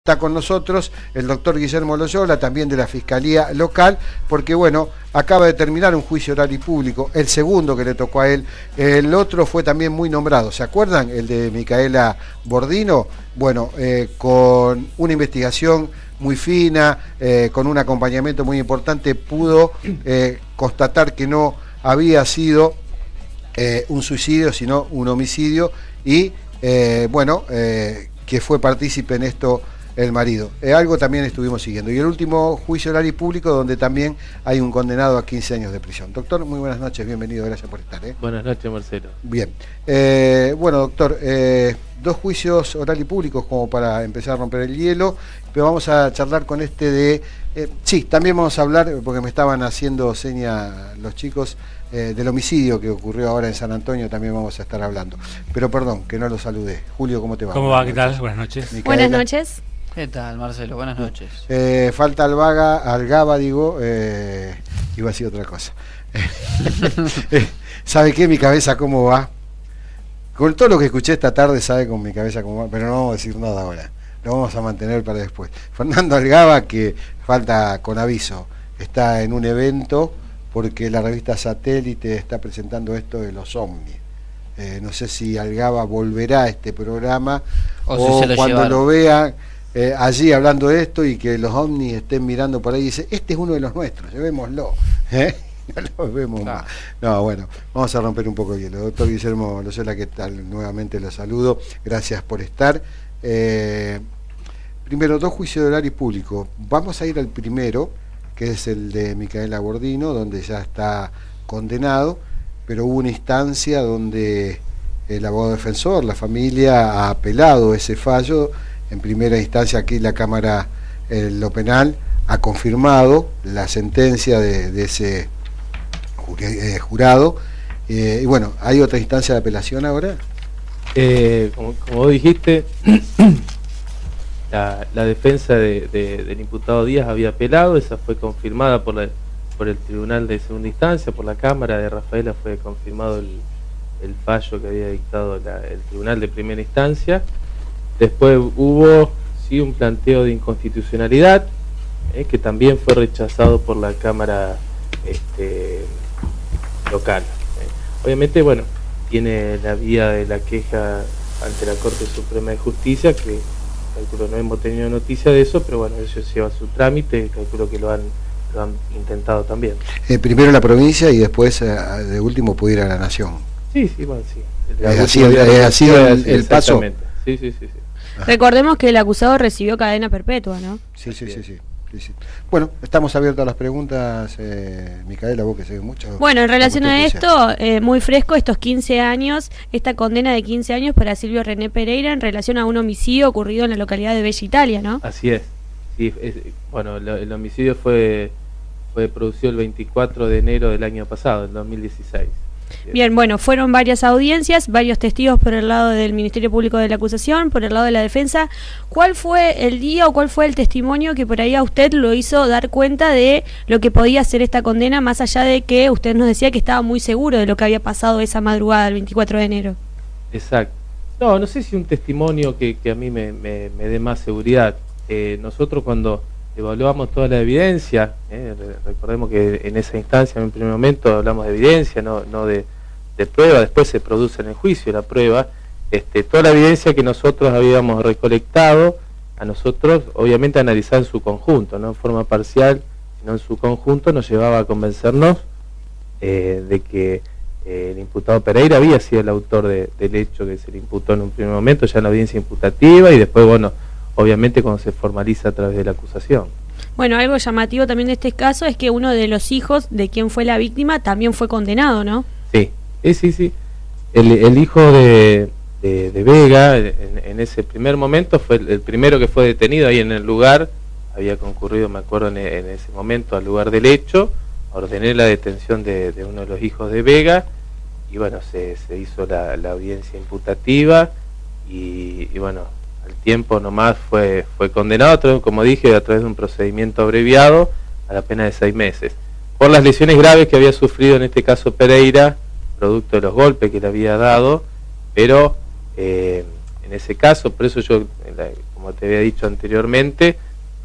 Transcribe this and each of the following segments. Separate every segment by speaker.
Speaker 1: Está con nosotros el doctor Guillermo Loyola, también de la Fiscalía Local, porque bueno, acaba de terminar un juicio oral y público, el segundo que le tocó a él. El otro fue también muy nombrado, ¿se acuerdan? El de Micaela Bordino, bueno, con una investigación muy fina, con un acompañamiento muy importante, pudo constatar que no había sido un suicidio, sino un homicidio, y bueno, que fue partícipe en esto el marido. Algo también estuvimos siguiendo. Y el último juicio oral y público, donde también hay un condenado a 15 años de prisión. Doctor, muy buenas noches, bienvenido, gracias por estar.
Speaker 2: Buenas noches, Marcelo.
Speaker 1: Bien. Bueno, doctor, dos juicios oral y públicos como para empezar a romper el hielo, pero vamos a charlar con este de... sí, también vamos a hablar, porque me estaban haciendo seña los chicos, del homicidio que ocurrió ahora en San Antonio, también vamos a estar hablando. Pero perdón, que no lo saludé. Julio, ¿cómo te va?
Speaker 3: ¿Cómo va? ¿Qué tal? Buenas noches.
Speaker 1: Micaela.
Speaker 4: Buenas noches.
Speaker 5: ¿Qué tal, Marcelo? Buenas noches.
Speaker 1: Falta Algaba, digo, iba a decir otra cosa. ¿Sabe qué? Mi cabeza cómo va. Con todo lo que escuché esta tarde, sabe con mi cabeza cómo va, pero no vamos a decir nada ahora. Lo vamos a mantener para después. Fernando Algaba, que falta con aviso, está en un evento porque la revista Satélite está presentando esto de los ovnis. No sé si Algaba volverá a este programa o
Speaker 5: si se lo
Speaker 1: cuando
Speaker 5: llevaron.
Speaker 1: lo vean allí hablando de esto y que los ovnis estén mirando por ahí y dice, este es uno de los nuestros, llevémoslo. No lo vemos más. No, bueno, vamos a romper un poco el hielo. Doctor Guillermo Loyola, ¿qué tal? Nuevamente lo saludo, gracias por estar. Primero, dos juicios de oral y público. Vamos a ir al primero, que es el de Micaela Bordino, donde ya está condenado, pero hubo una instancia donde el abogado defensor, la familia, ha apelado ese fallo. En primera instancia, aquí la Cámara, lo penal, ha confirmado la sentencia de ese jurado. Y bueno, ¿hay otra instancia de apelación ahora?
Speaker 2: Como vos dijiste, la defensa del imputado Díaz había apelado, esa fue confirmada por el Tribunal de Segunda Instancia, por la Cámara de Rafaela fue confirmado el fallo que había dictado el Tribunal de Primera Instancia. Después hubo sí un planteo de inconstitucionalidad, que también fue rechazado por la Cámara local. Obviamente, bueno, tiene la vía de la queja ante la Corte Suprema de Justicia, que calculo no hemos tenido noticia de eso, pero bueno, eso lleva su trámite, calculo que lo han intentado también.
Speaker 1: Primero la provincia y después, de último, puede ir a la Nación.
Speaker 2: Sí, bueno, sí.
Speaker 1: Así el paso.
Speaker 2: Sí.
Speaker 4: Recordemos que el acusado recibió cadena perpetua, ¿no?
Speaker 1: Sí. Bueno, estamos abiertos a las preguntas, Micaela, vos que sabés mucho.
Speaker 4: Bueno, en relación a esto, muy fresco, estos 15 años, esta condena de 15 años para Silvio René Pereira en relación a un homicidio ocurrido en la localidad de Bella Italia, ¿no?
Speaker 2: Así es. Sí, bueno, el homicidio fue producido el 24 de enero del año pasado, el 2016.
Speaker 4: Bien, bueno, fueron varias audiencias, varios testigos por el lado del Ministerio Público de la Acusación, por el lado de la defensa. ¿Cuál fue el día o cuál fue el testimonio que por ahí a usted lo hizo dar cuenta de lo que podía ser esta condena, más allá de que usted nos decía que estaba muy seguro de lo que había pasado esa madrugada del 24 de enero?
Speaker 2: Exacto. No sé si un testimonio que a mí me dé más seguridad. Nosotros cuando evaluamos toda la evidencia, recordemos que en esa instancia, en un primer momento, hablamos de evidencia, no de prueba, después se produce en el juicio la prueba, toda la evidencia que nosotros habíamos recolectado, a nosotros obviamente analizar en su conjunto, no en forma parcial, sino en su conjunto, nos llevaba a convencernos de que el imputado Pereira había sido el autor del hecho que se le imputó en un primer momento, ya en la audiencia imputativa, y después, bueno, obviamente cuando se formaliza a través de la acusación.
Speaker 4: Bueno, algo llamativo también de este caso es que uno de los hijos de quien fue la víctima también fue condenado, ¿no? Sí. El hijo de Vega, en ese primer momento, fue el primero que fue detenido ahí en el lugar, había concurrido, me acuerdo, en ese momento al lugar del hecho, ordené la detención de uno de los hijos de Vega, y bueno, se hizo la audiencia imputativa, y bueno, al tiempo nomás fue condenado, como dije, a través de un procedimiento abreviado a la pena de 6 meses, por las lesiones graves que había sufrido en este caso Pereira, producto de los golpes que le había dado, pero en ese caso, por eso yo,
Speaker 2: como te había dicho anteriormente,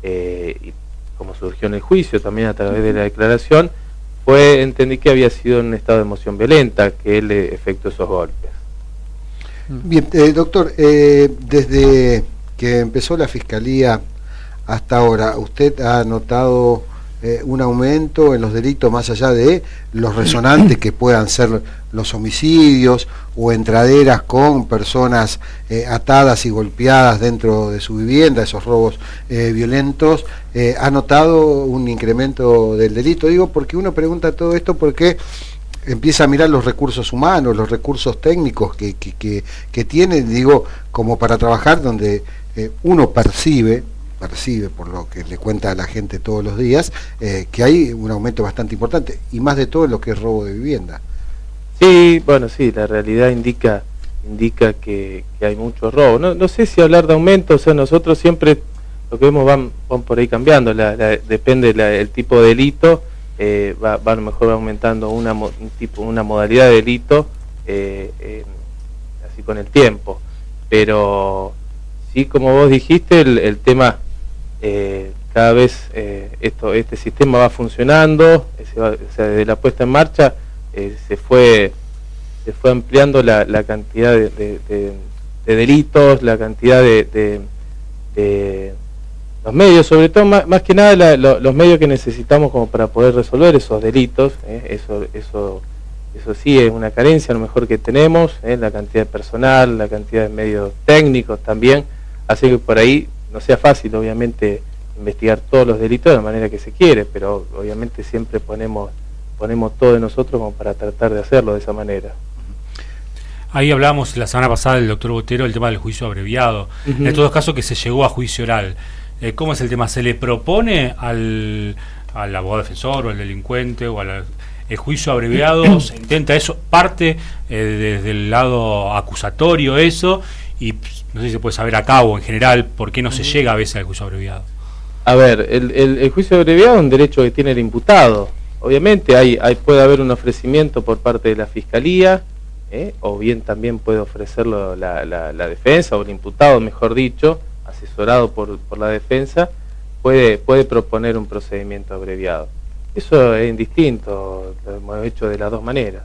Speaker 2: y como surgió en el juicio, también a través de la declaración, entendí que había sido en un estado de emoción violenta que él efectuó esos golpes.
Speaker 1: Bien, doctor, desde que empezó la Fiscalía hasta ahora, ¿usted ha notado un aumento en los delitos más allá de los resonantes que puedan ser los homicidios o entraderas con personas atadas y golpeadas dentro de su vivienda, esos robos violentos? ¿Ha notado un incremento del delito? Digo, porque uno pregunta todo esto porque empieza a mirar los recursos humanos, los recursos técnicos que tienen, digo, como para trabajar donde uno percibe por lo que le cuenta a la gente todos los días, que hay un aumento bastante importante, y más de todo en lo que es robo de vivienda.
Speaker 2: Sí, bueno, sí, la realidad indica que hay mucho robo. No sé si hablar de aumento, o sea, nosotros siempre lo que vemos van por ahí cambiando, depende el tipo de delito, va a lo mejor aumentando una modalidad de delito, así con el tiempo, pero sí, como vos dijiste, el tema, cada vez este sistema va funcionando, o sea, desde la puesta en marcha se fue ampliando la cantidad de delitos, la cantidad de los medios, sobre todo más que nada los medios que necesitamos como para poder resolver esos delitos. Eso sí es una carencia a lo mejor que tenemos, la cantidad de personal, la cantidad de medios técnicos también, hace que por ahí no sea fácil obviamente investigar todos los delitos de la manera que se quiere, pero obviamente siempre ponemos todo de nosotros como para tratar de hacerlo de esa manera.
Speaker 3: Ahí hablábamos la semana pasada del doctor Botero el tema del juicio abreviado. En estos dos casos que se llegó a juicio oral, ¿cómo es el tema? ¿Se le propone al abogado defensor o al delincuente o el juicio abreviado? ¿Se intenta eso? ¿Parte desde el lado acusatorio eso? Y no sé si se puede saber acá o en general por qué no se llega a veces al juicio abreviado.
Speaker 2: A ver, el juicio abreviado es un derecho que tiene el imputado. Obviamente puede haber un ofrecimiento por parte de la Fiscalía, o bien también puede ofrecerlo la defensa o el imputado, mejor dicho, asesorado por la defensa, puede proponer un procedimiento abreviado. Eso es indistinto, lo hemos hecho de las dos maneras.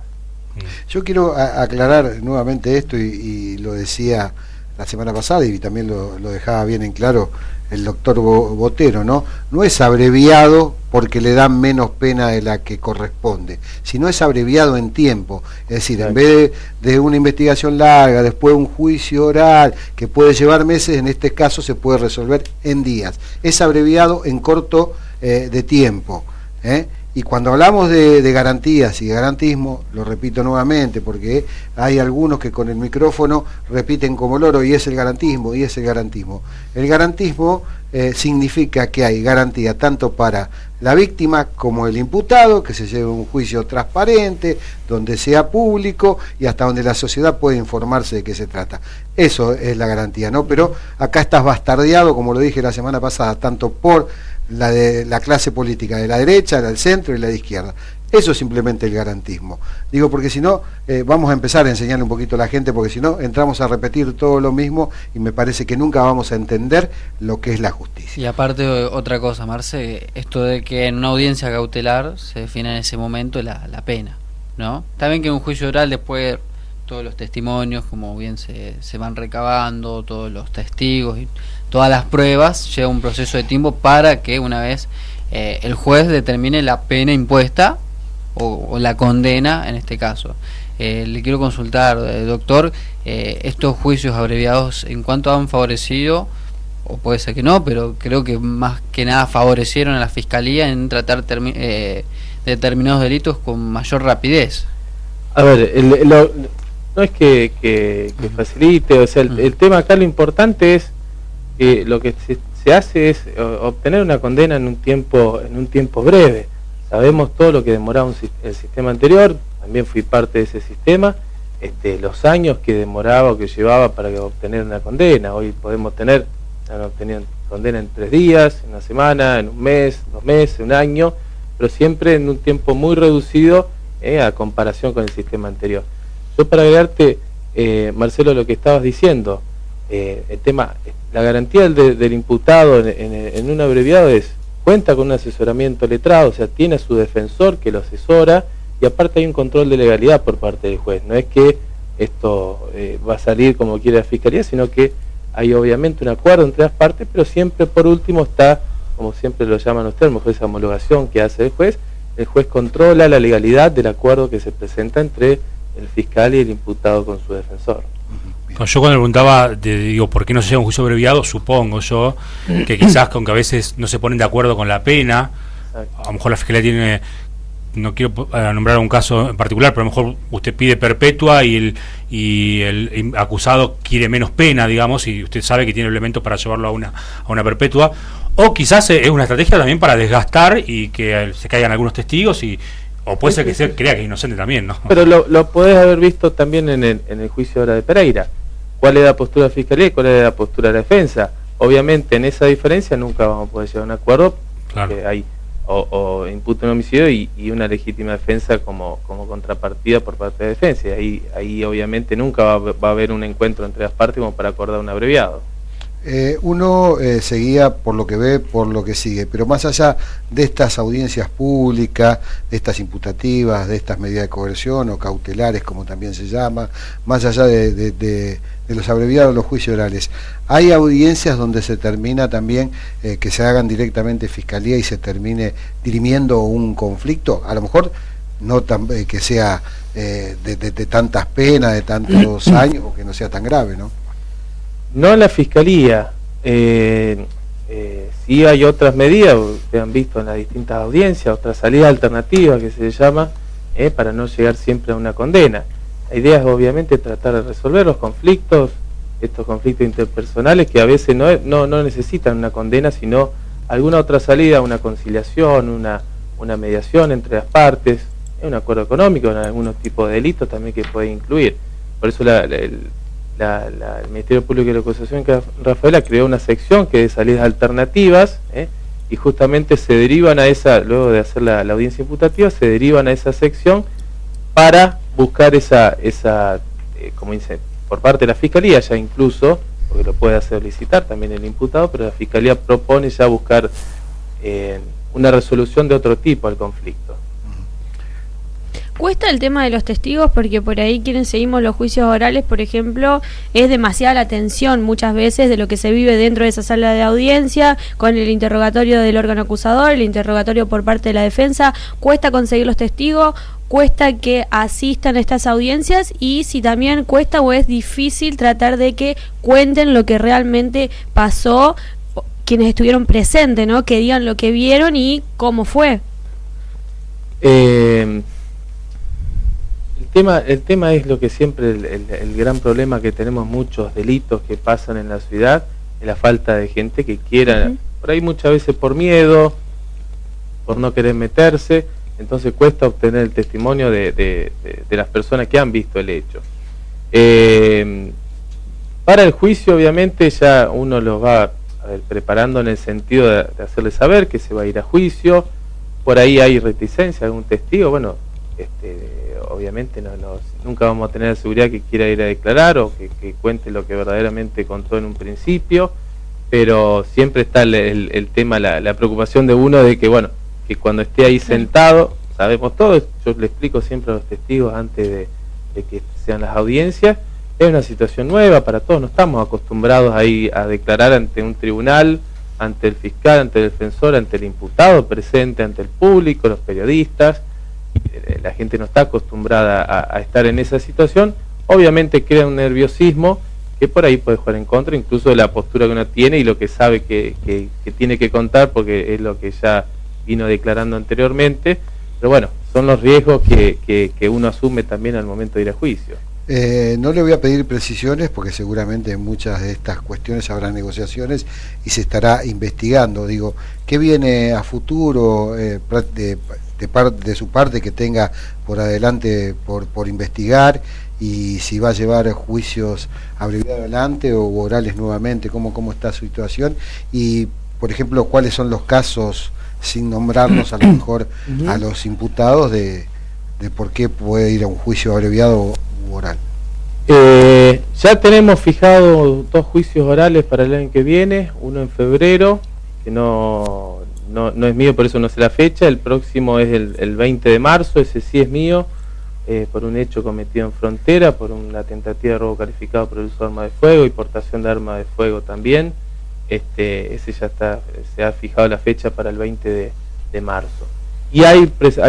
Speaker 1: Yo quiero aclarar nuevamente esto, y lo decía la semana pasada y también lo dejaba bien en claro el doctor Botero, ¿no? No es abreviado porque le dan menos pena de la que corresponde, sino es abreviado en tiempo. Es decir, en vez de una investigación larga, después un juicio oral que puede llevar meses, en este caso se puede resolver en días. Es abreviado en corto de tiempo, Y cuando hablamos de garantías y de garantismo, lo repito nuevamente, porque hay algunos que con el micrófono repiten como loro, y es el garantismo, y es el garantismo. El garantismo significa que hay garantía tanto para la víctima como el imputado, que se lleve un juicio transparente, donde sea público y hasta donde la sociedad pueda informarse de qué se trata. Eso es la garantía, ¿no? Pero acá estás bastardeado, como lo dije la semana pasada, tanto por la clase política de la derecha, del centro y la de izquierda. Eso es simplemente el garantismo. Digo, porque si no, vamos a empezar a enseñarle un poquito a la gente, porque si no, entramos a repetir todo lo mismo y me parece que nunca vamos a entender lo que es la justicia.
Speaker 5: Y aparte, otra cosa, Marce, esto de que en una audiencia cautelar se define en ese momento la pena, ¿no? También que en un juicio oral después todos los testimonios, como bien se van recabando, todos los testigos y todas las pruebas, lleva un proceso de tiempo para que una vez el juez determine la pena impuesta o la condena en este caso. Le quiero consultar, doctor, estos juicios abreviados, ¿en cuánto han favorecido, o puede ser que no, pero creo que más que nada favorecieron a la Fiscalía en tratar determinados delitos con mayor rapidez?
Speaker 2: A ver, no es que facilite, o sea, el tema acá lo importante es que lo que se hace es obtener una condena en un tiempo breve. Sabemos todo lo que demoraba el sistema anterior, también fui parte de ese sistema, los años que demoraba o que llevaba para obtener una condena. Hoy podemos tener, han obtenido condena en 3 días, en una semana, en un mes, 2 meses, un año, pero siempre en un tiempo muy reducido a comparación con el sistema anterior. Yo, para agregarte, Marcelo, lo que estabas diciendo, el tema, la garantía del imputado en un abreviado cuenta con un asesoramiento letrado, o sea, tiene a su defensor que lo asesora, y aparte hay un control de legalidad por parte del juez. No es que esto va a salir como quiere la Fiscalía, sino que hay obviamente un acuerdo entre las partes, pero siempre por último está, como siempre lo llaman ustedes, mejor esa homologación que hace el juez controla la legalidad del acuerdo que se presenta entre el fiscal y el imputado con su defensor.
Speaker 3: Yo cuando le preguntaba, digo, ¿por qué no se lleva un juicio abreviado? Supongo yo que quizás con que a veces no se ponen de acuerdo con la pena. A lo mejor la Fiscalía tiene, no quiero nombrar un caso en particular, pero a lo mejor usted pide perpetua y el acusado quiere menos pena, digamos, y usted sabe que tiene elementos para llevarlo a una perpetua. O quizás es una estrategia también para desgastar y que se caigan algunos testigos, o puede ser que se crea que es inocente también, ¿no?
Speaker 2: Pero lo podés haber visto también en el juicio ahora de Pereira. ¿Cuál es la postura de la Fiscalía y cuál es la postura de la defensa? Obviamente en esa diferencia nunca vamos a poder llegar a un acuerdo, claro. Porque hay o imputa un homicidio y una legítima defensa como contrapartida por parte de la defensa. Y ahí obviamente nunca va a haber un encuentro entre las partes como para acordar un abreviado.
Speaker 1: Uno se guía por lo que ve, por lo que sigue, pero más allá de estas audiencias públicas, de estas imputativas, de estas medidas de coerción o cautelares, como también se llama, más allá de los abreviados, los juicios orales, ¿hay audiencias donde se termina también que se hagan directamente Fiscalía y se termine dirimiendo un conflicto? A lo mejor no que sea de tantas penas, de tantos años, o que no sea tan grave, ¿no?
Speaker 2: No la Fiscalía, sí hay otras medidas, ustedes han visto en las distintas audiencias, otra salida alternativa que se llama, para no llegar siempre a una condena. La idea es obviamente tratar de resolver los conflictos, estos conflictos interpersonales que a veces no necesitan una condena, sino alguna otra salida, una conciliación, una mediación entre las partes, un acuerdo económico en algunos tipos de delitos también que puede incluir. Por eso el Ministerio Público y la Acusación, que Rafaela, creó una sección que es de salidas alternativas, y justamente se derivan a esa, luego de hacer la audiencia imputativa, se derivan a esa sección para buscar esa como dice, por parte de la Fiscalía ya incluso, porque lo puede hacer licitar también el imputado, pero la Fiscalía propone ya buscar una resolución de otro tipo al conflicto.
Speaker 4: Cuesta el tema de los testigos porque por ahí quienes seguimos los juicios orales, por ejemplo, es demasiada la tensión muchas veces de lo que se vive dentro de esa sala de audiencia, con el interrogatorio del órgano acusador, el interrogatorio por parte de la defensa. Cuesta conseguir los testigos, cuesta que asistan a estas audiencias, y si también cuesta o es difícil tratar de que cuenten lo que realmente pasó, quienes estuvieron presentes, ¿no? Que digan lo que vieron y cómo fue.
Speaker 2: El tema es lo que siempre el gran problema que tenemos, muchos delitos que pasan en la ciudad, es la falta de gente que quiera, por ahí muchas veces por miedo, por no querer meterse, entonces cuesta obtener el testimonio de las personas que han visto el hecho. Para el juicio obviamente ya uno los va preparando en el sentido de hacerle saber que se va a ir a juicio. Por ahí hay reticencia de algún testigo, bueno, obviamente nunca vamos a tener la seguridad que quiera ir a declarar o que cuente lo que verdaderamente contó en un principio, pero siempre está el tema, la preocupación de uno de que, bueno, que cuando esté ahí sentado, sabemos todo, yo le explico siempre a los testigos antes de que sean las audiencias, es una situación nueva para todos, no estamos acostumbrados ahí a declarar ante un tribunal, ante el fiscal, ante el defensor, ante el imputado presente, ante el público, los periodistas. La gente no está acostumbrada a estar en esa situación, obviamente crea un nerviosismo que por ahí puede jugar en contra, incluso de la postura que uno tiene y lo que sabe que tiene que contar, porque es lo que ya vino declarando anteriormente, pero bueno, son los riesgos que uno asume también al momento de ir a juicio.
Speaker 1: No le voy a pedir precisiones porque seguramente en muchas de estas cuestiones habrá negociaciones y se estará investigando. Digo, ¿qué viene a futuro de su parte que tenga por adelante por investigar, y si va a llevar juicios abreviados adelante o orales nuevamente? ¿Cómo está su situación? Y, por ejemplo, ¿cuáles son los casos, sin nombrarnos a lo mejor a los imputados, de por qué puede ir a un juicio abreviado u oral?
Speaker 2: Ya tenemos fijado 2 juicios orales para el año que viene, uno en febrero, que no es mío, por eso no sé la fecha. El próximo es el 20 de marzo, ese sí es mío, por un hecho cometido en frontera, por una tentativa de robo calificado por el uso de arma de fuego y portación de arma de fuego también. Ese ya se ha fijado la fecha para el 20 de marzo. Y hay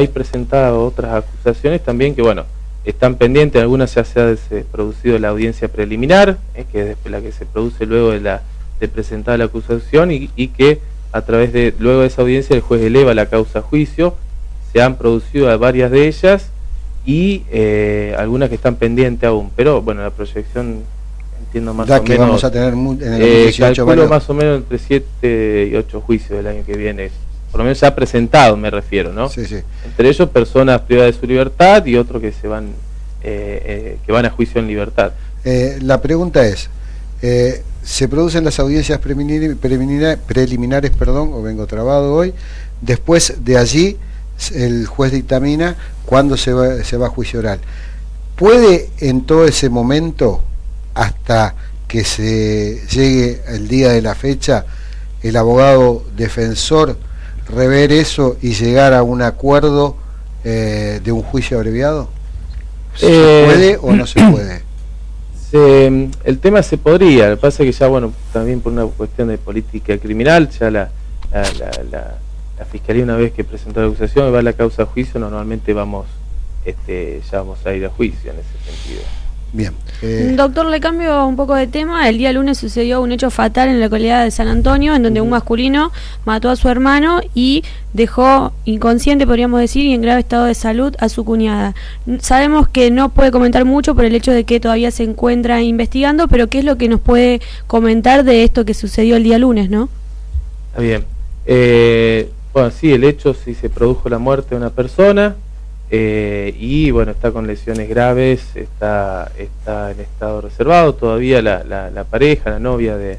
Speaker 2: presentado otras acusaciones también que, bueno, están pendientes. Algunas ya se ha producido la audiencia preliminar, que es la que se produce luego de presentar la acusación, y que a través de luego de esa audiencia el juez eleva la causa a juicio. Se han producido varias de ellas y algunas que están pendientes aún, pero bueno, la proyección entiendo más o menos
Speaker 1: vamos a tener en el 2018
Speaker 2: calculo más o menos entre 7 y 8 juicios del año que viene, por lo menos ya presentado, me refiero, ¿no?
Speaker 1: Sí, sí.
Speaker 2: Entre ellos personas privadas de su libertad y otros que van a juicio en libertad.
Speaker 1: La pregunta es, se producen las audiencias preliminares, o vengo trabado hoy, después de allí el juez dictamina cuándo se va a juicio oral. ¿Puede en todo ese momento, hasta que se llegue el día de la fecha, el abogado defensor rever eso y llegar a un acuerdo de un juicio abreviado? ¿Se puede o no se puede?
Speaker 2: El tema se podría, lo que pasa es que ya, bueno, también por una cuestión de política criminal, ya la Fiscalía, una vez que presentó la acusación y va la causa a juicio, normalmente ya vamos a ir a juicio en ese sentido.
Speaker 1: Bien.
Speaker 4: Doctor, le cambio un poco de tema. El día lunes sucedió un hecho fatal en la localidad de San Antonio, en donde un masculino mató a su hermano y dejó inconsciente, podríamos decir, y en grave estado de salud a su cuñada. Sabemos que no puede comentar mucho por el hecho de que todavía se encuentra investigando, pero ¿qué es lo que nos puede comentar de esto que sucedió el día lunes, no?
Speaker 2: Está bien. Bueno, sí, el hecho, sí se produjo la muerte de una persona. Y bueno, está con lesiones graves, está en estado reservado todavía la pareja, la novia de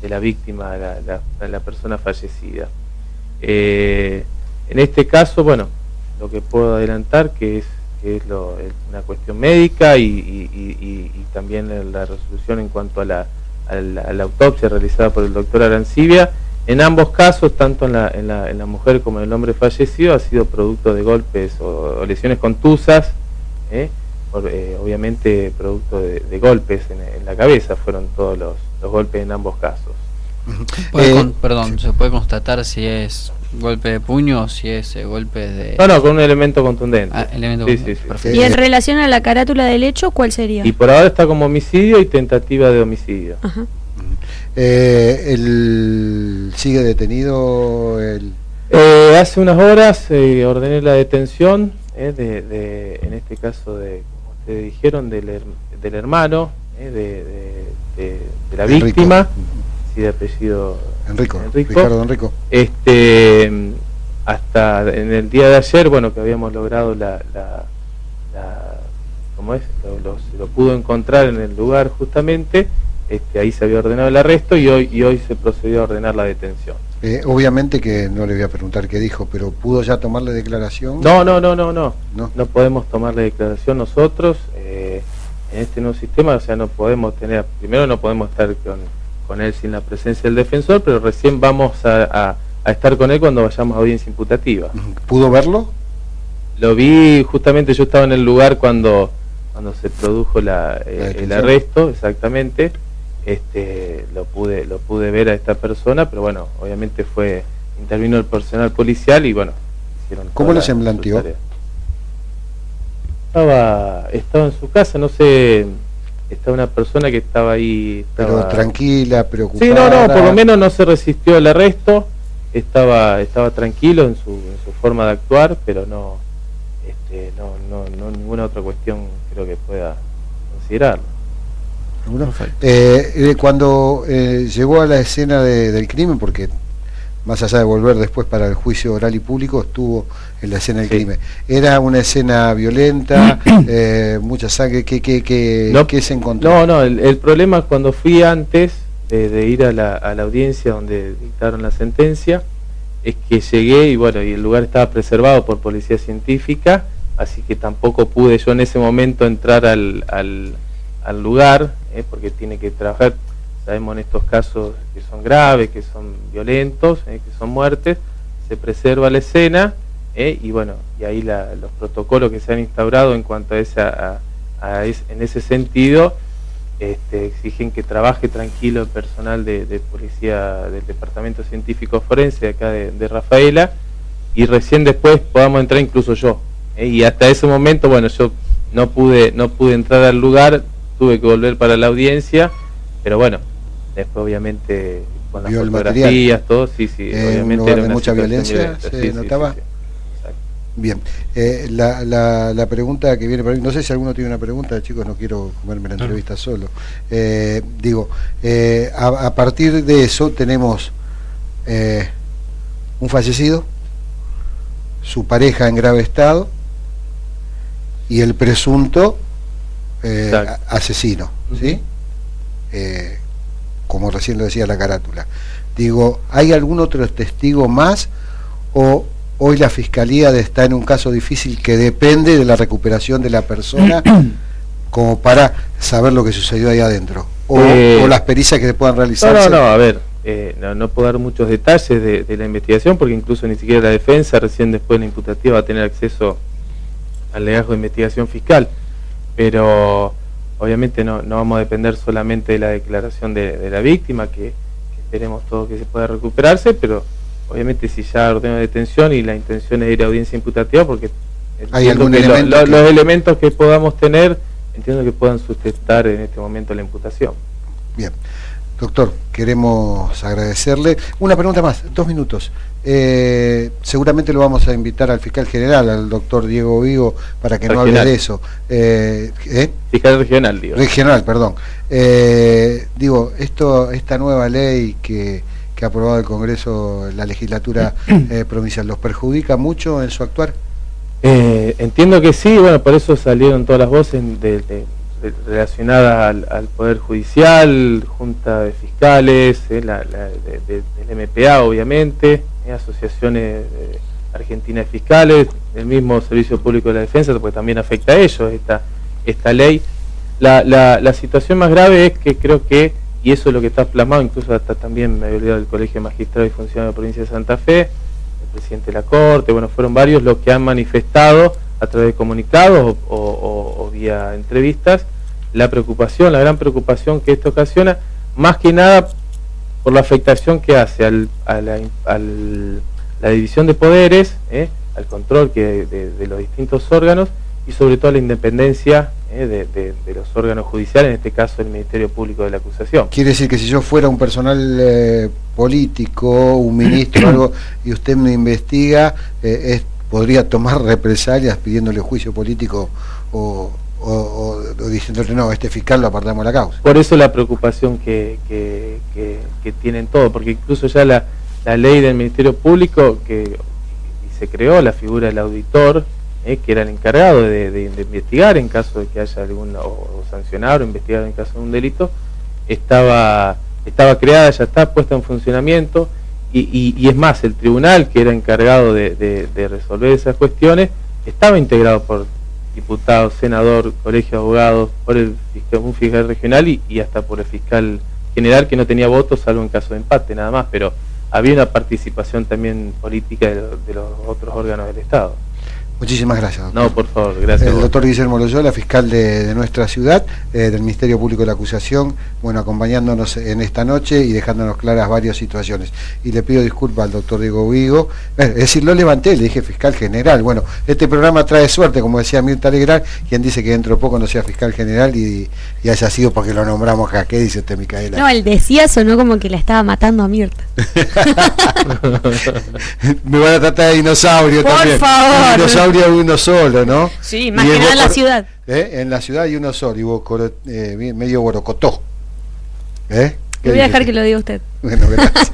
Speaker 2: la víctima, la persona fallecida. En este caso, bueno, lo que puedo adelantar que es una cuestión médica y también la resolución en cuanto a la autopsia realizada por el doctor Arancibia. En ambos casos, tanto en la mujer como en el hombre fallecido, ha sido producto de golpes o lesiones contusas, obviamente producto de golpes en la cabeza, fueron todos los golpes en ambos casos.
Speaker 5: ¿Se puede constatar si es golpe de puño o si es golpe de...?
Speaker 2: No, con un elemento contundente.
Speaker 5: Sí.
Speaker 4: ¿Y en relación a la carátula del hecho, cuál sería?
Speaker 2: Y por ahora está como homicidio y tentativa de homicidio.
Speaker 4: Ajá.
Speaker 1: ¿Sigue detenido?
Speaker 2: Hace unas horas ordené la detención en este caso como ustedes dijeron, del hermano de la víctima, sí, de apellido
Speaker 1: Enrico. Ricardo Enrico.
Speaker 2: Hasta en el día de ayer, bueno, que habíamos logrado lo pudo encontrar en el lugar justamente. Ahí se había ordenado el arresto y hoy se procedió a ordenar la detención.
Speaker 1: Obviamente que no le voy a preguntar qué dijo, pero ¿pudo ya tomarle declaración?
Speaker 2: No podemos tomarle declaración nosotros en este nuevo sistema. O sea, no podemos estar con él sin la presencia del defensor, pero recién vamos a estar con él cuando vayamos a audiencia imputativa.
Speaker 1: ¿Pudo verlo?
Speaker 2: Lo vi, justamente yo estaba en el lugar cuando se produjo el arresto, exactamente. Lo pude ver a esta persona, pero bueno, obviamente intervino el personal policial y bueno, hicieron.
Speaker 1: ¿Cómo lo semblanteó?
Speaker 2: Estaba en su casa, no sé, estaba una persona que estaba ahí.
Speaker 1: Pero tranquila, preocupada.
Speaker 2: Sí, por lo menos no se resistió al arresto, estaba tranquilo en su forma de actuar, pero no ninguna otra cuestión creo que pueda considerarlo.
Speaker 1: Cuando llegó a la escena del crimen, porque más allá de volver después para el juicio oral y público, estuvo en la escena del crimen. ¿Era una escena violenta, mucha sangre? ¿Qué se encontró?
Speaker 2: No, el problema cuando fui antes de ir a la audiencia donde dictaron la sentencia, es que llegué y bueno, y el lugar estaba preservado por policía científica, así que tampoco pude yo en ese momento entrar al al lugar, porque tiene que trabajar, sabemos en estos casos que son graves, que son violentos, que son muertes, se preserva la escena, y bueno, y ahí los protocolos que se han instaurado en cuanto a en ese sentido, exigen que trabaje tranquilo el personal de policía del Departamento Científico Forense de acá de Rafaela, y recién después podamos entrar incluso yo, y hasta ese momento, bueno, yo no pude entrar al lugar, tuve que volver para la audiencia, pero bueno, después obviamente con las fotografías, todo, sí, obviamente era
Speaker 1: de mucha violencia, se notaba.
Speaker 2: Sí.
Speaker 1: Bien, la pregunta que viene por ahí, no sé si alguno tiene una pregunta, chicos, no quiero comerme la entrevista solo. A partir de eso tenemos un fallecido, su pareja en grave estado y el presunto asesino, ¿sí? Como recién lo decía la carátula. Digo, ¿hay algún otro testigo más o hoy la Fiscalía está en un caso difícil que depende de la recuperación de la persona como para saber lo que sucedió ahí adentro? O las pericias que se puedan realizar.
Speaker 2: A ver, no puedo dar muchos detalles de la investigación, porque incluso ni siquiera la defensa, recién después de la imputativa, va a tener acceso al legajo de investigación fiscal. Pero obviamente no vamos a depender solamente de la declaración de la víctima, que esperemos todos que se pueda recuperarse, pero obviamente si ya ordeno de detención y la intención es ir a audiencia imputativa, porque
Speaker 1: ¿hay algún elemento
Speaker 2: los elementos que podamos tener, entiendo que puedan sustentar en este momento la imputación.
Speaker 1: Bien, doctor, queremos agradecerle. Una pregunta más, 2 minutos. Seguramente lo vamos a invitar al fiscal general, al doctor Diego Vigo, para que no hable de eso.
Speaker 2: Fiscal regional, digo.
Speaker 1: Regional, perdón. Digo, esta nueva ley que ha aprobado el Congreso, la legislatura provincial, ¿los perjudica mucho en su actuar?
Speaker 2: Entiendo que sí, bueno, por eso salieron todas las voces relacionadas al Poder Judicial, Junta de Fiscales, del MPA obviamente, asociaciones argentinas de fiscales, el mismo Servicio Público de la Defensa, porque también afecta a ellos esta ley. La situación más grave es que creo que, y eso es lo que está plasmado, incluso hasta también me había olvidado del Colegio de Magistrados y Funcionarios de la Provincia de Santa Fe, el presidente de la Corte, bueno, fueron varios los que han manifestado a través de comunicados o vía entrevistas la gran preocupación que esto ocasiona, más que nada por la afectación que hace a la división de poderes, al control de los distintos órganos, y sobre todo a la independencia de los órganos judiciales, en este caso el Ministerio Público de la Acusación.
Speaker 1: Quiere decir que si yo fuera un personal político, un ministro o algo, y usted me investiga, podría tomar represalias pidiéndole juicio político o diciéndole no, este fiscal lo apartamos de la causa.
Speaker 2: Por eso la preocupación que tienen todos, porque incluso ya la ley del Ministerio Público, y se creó la figura del auditor, que era el encargado de investigar en caso de que haya o sancionar o investigar en caso de un delito, estaba creada, ya está puesta en funcionamiento, y es más, el tribunal que era encargado de resolver esas cuestiones estaba integrado por diputados, senador, colegio de abogados, por un fiscal regional y hasta por el fiscal general, que no tenía votos salvo en caso de empate nada más, pero había una participación también política de los otros órganos del Estado.
Speaker 1: Muchísimas gracias, doctor.
Speaker 2: No, por favor, gracias.
Speaker 1: El doctor Guillermo Loyola, fiscal de nuestra ciudad, del Ministerio Público de la Acusación, bueno, acompañándonos en esta noche y dejándonos claras varias situaciones. Y le pido disculpas al doctor Diego Vigo, es decir, lo levanté, le dije fiscal general. Bueno, este programa trae suerte, como decía Mirta Alegrar, quien dice que dentro de poco no sea fiscal general y haya sido porque lo nombramos acá. ¿Qué dice usted, Micaela?
Speaker 4: No, él decía, sonó como que la estaba matando a Mirta.
Speaker 1: Me van a tratar de dinosaurio también.
Speaker 4: Por favor.
Speaker 1: Dinosaurio uno solo, ¿no?
Speaker 4: Sí, más que nada en la ciudad.
Speaker 1: En la ciudad hay uno solo, y vos medio borocotó.
Speaker 4: Le voy a dejar que lo diga usted.
Speaker 1: Bueno, gracias.